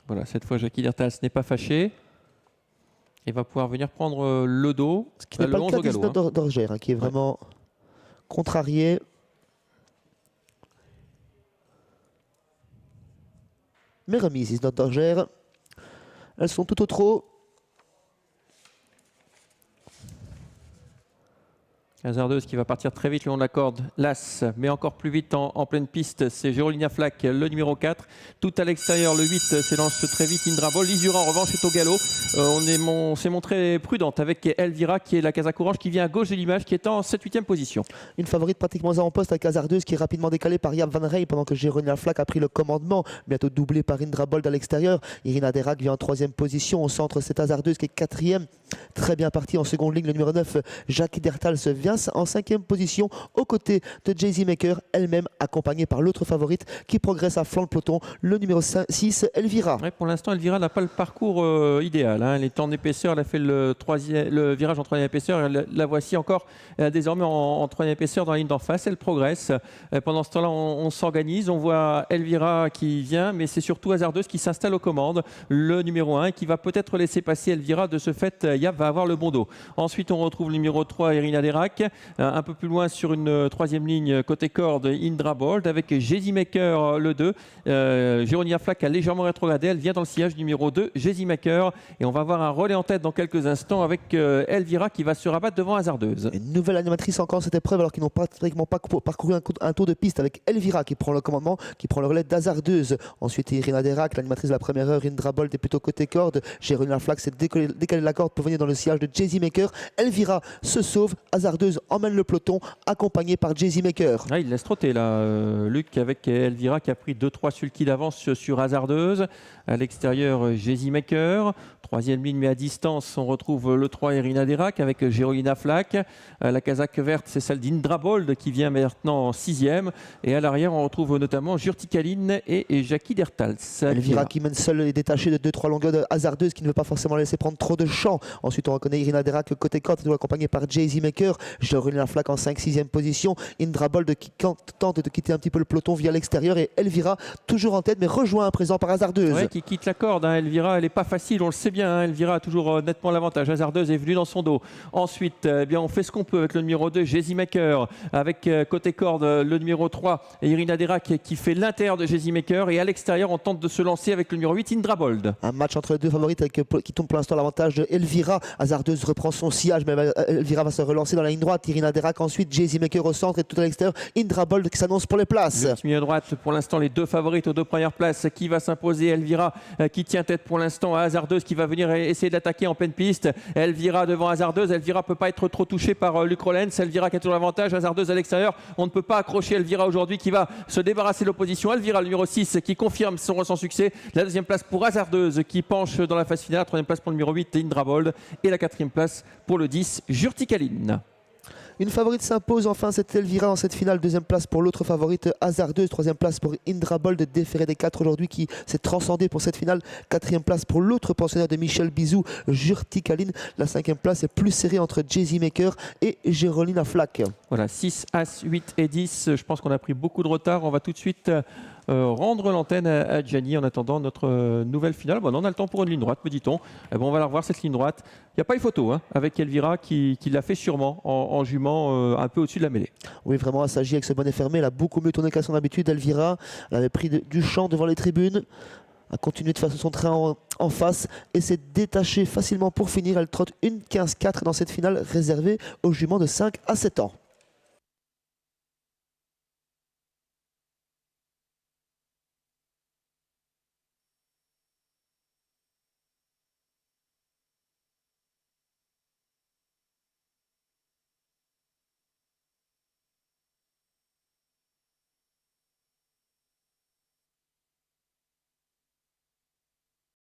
Voilà, cette fois, Jackie Dertals n'est pas fâché. Et va pouvoir venir prendre le dos. Ce qui n'est pas le cas d'Isidore Dorgère, qui est vraiment contrarié. Mais remises, Isidore Dorgère. Elles sont tout au trop. Hasardeuse qui va partir très vite le long de la corde. L'As, mais encore plus vite en pleine piste. C'est Jérolina Flack, le numéro 4. Tout à l'extérieur, le 8 s'élance très vite. Indra Ball. Lisura, en revanche, est au galop. On s'est montré prudente avec Elvira, qui est la Casaque orange, qui vient à gauche de l'image, qui est en 7-8e position. Une favorite pratiquement en poste avec Hasardeuse, qui est rapidement décalée par Jaap van Rij, pendant que Jérolina Flack a pris le commandement. Bientôt doublé par Indra Bold à l'extérieur. Irina Derac vient en 3e position. Au centre, c'est Hasardeuse qui est 4e. Très bien parti en seconde ligne. Le numéro 9, Jackie Dertals, vient en 5e position aux côtés de Jaycee Maker, elle-même accompagnée par l'autre favorite qui progresse à flanc de peloton, le numéro 6, Elvira. Ouais, pour l'instant, Elvira n'a pas le parcours idéal. Elle est en épaisseur, elle a fait le virage en 3e épaisseur. La voici encore désormais en 3e épaisseur dans la ligne d'en face. Elle progresse. Pendant ce temps-là, on s'organise. On voit Elvira qui vient, mais c'est surtout Hasardeuse qui s'installe aux commandes. Le numéro 1 qui va peut-être laisser passer Elvira. De ce fait, Jaap va avoir le bon dos. Ensuite, on retrouve le numéro 3, Irina Derac. Un peu plus loin sur une 3e ligne côté corde, Indra Bold avec Jaycee Maker le 2. Jérolina Flack a légèrement rétrogradé. Elle vient dans le sillage numéro 2, Jaycee Maker. Et on va avoir un relais en tête dans quelques instants avec Elvira qui va se rabattre devant Hasardeuse. Une nouvelle animatrice encore cette épreuve alors qu'ils n'ont pratiquement pas parcouru un tour de piste avec Elvira qui prend le commandement, qui prend le relais d'Hasardeuse. Ensuite Irina Derac, l'animatrice de la première heure. Indra Bold est plutôt côté corde. Jérolina Flack s'est décalé de la corde pour venir dans le sillage de Jaycee Maker. Elvira se sauve. Hasardeuse emmène le peloton accompagné par Jaycee Maker. Ah, il laisse trotter là, Luc, avec Elvira qui a pris 2-3 sulky d'avance sur Hasardeuse. À l'extérieur, Jaycee Maker. 3e ligne mais à distance, on retrouve le 3 Irina Derac avec Jérolina Flack. La casaque verte, c'est celle d'Indra Bold qui vient maintenant en 6e. Et à l'arrière, on retrouve notamment Jurtikaline et Jackie Dertals. Elvira qui mène seule et détachée de 2-3 longueurs de Hasardeuse, qui ne veut pas forcément laisser prendre trop de champ. Ensuite, on reconnaît Irina Derac côté corde, accompagnée par Jaycee Maker. Jérolina Flack en 5-6e position. Indra Bold qui tente de quitter un petit peu le peloton via l'extérieur. Et Elvira toujours en tête, mais rejoint à présent par Hasardeuse. Ouais, qui quitte la corde. Elvira, elle n'est pas facile, on le sait bien. Elvira a toujours nettement l'avantage. Hasardeuse est venue dans son dos. Ensuite, on fait ce qu'on peut avec le numéro 2, Jaycee Maker. Avec côté corde, le numéro 3, Irina Derac qui fait l'intérieur de Jaycee Maker. Et à l'extérieur, on tente de se lancer avec le numéro 8, Indra Bold. Un match entre les deux favorites qui tombe pour l'instant l'avantage de Elvira. Hasardeuse reprend son sillage, mais Elvira va se relancer dans la ligne droite. Irina Derac ensuite, Jaycee Maker au centre et tout à l'extérieur. Indra Bold qui s'annonce pour les places. Milieu droite, pour l'instant, les deux favorites aux deux premières places. Qui va s'imposer? Elvira qui tient tête pour l'instant à Hasardeuse qui va venir essayer d'attaquer en pleine piste. Elvira devant Hasardeuse. Elvira peut pas être trop touchée par Luc Rollens. Elvira qui a toujours l'avantage. Hasardeuse à l'extérieur. On ne peut pas accrocher Elvira aujourd'hui qui va se débarrasser de l'opposition. Elvira, le numéro 6, qui confirme son succès. La 2e place pour Hasardeuse qui penche dans la phase finale. La 3e place pour le numéro 8, Indra Bold. Et la 4e place pour le 10, Jurtikaline. Une favorite s'impose enfin, c'est Elvira dans cette finale. 2e place pour l'autre favorite Hasardeuse. 3e place pour Indra Bold, déféré des 4 aujourd'hui, qui s'est transcendé pour cette finale. 4e place pour l'autre pensionnaire de Michel Bizou, Jurtikaline. La 5e place est plus serrée entre Jaycee Maker et Jérolina Flack. Voilà, 6, As, 8 et 10. Je pense qu'on a pris beaucoup de retard. On va tout de suite rendre l'antenne à Gianni en attendant notre nouvelle finale. Bon, on a le temps pour une ligne droite, me dit-on. On va la revoir, cette ligne droite. Il n'y a pas eu photo avec Elvira qui l'a fait sûrement en jumant un peu au-dessus de la mêlée. Oui, vraiment, Assagi avec ce bonnet fermé, elle a beaucoup mieux tourné qu'à son habitude. Elvira, elle avait pris du champ devant les tribunes, a continué de faire son train en face et s'est détachée facilement pour finir. Elle trotte une 15-4 dans cette finale réservée aux juments de 5 à 7 ans.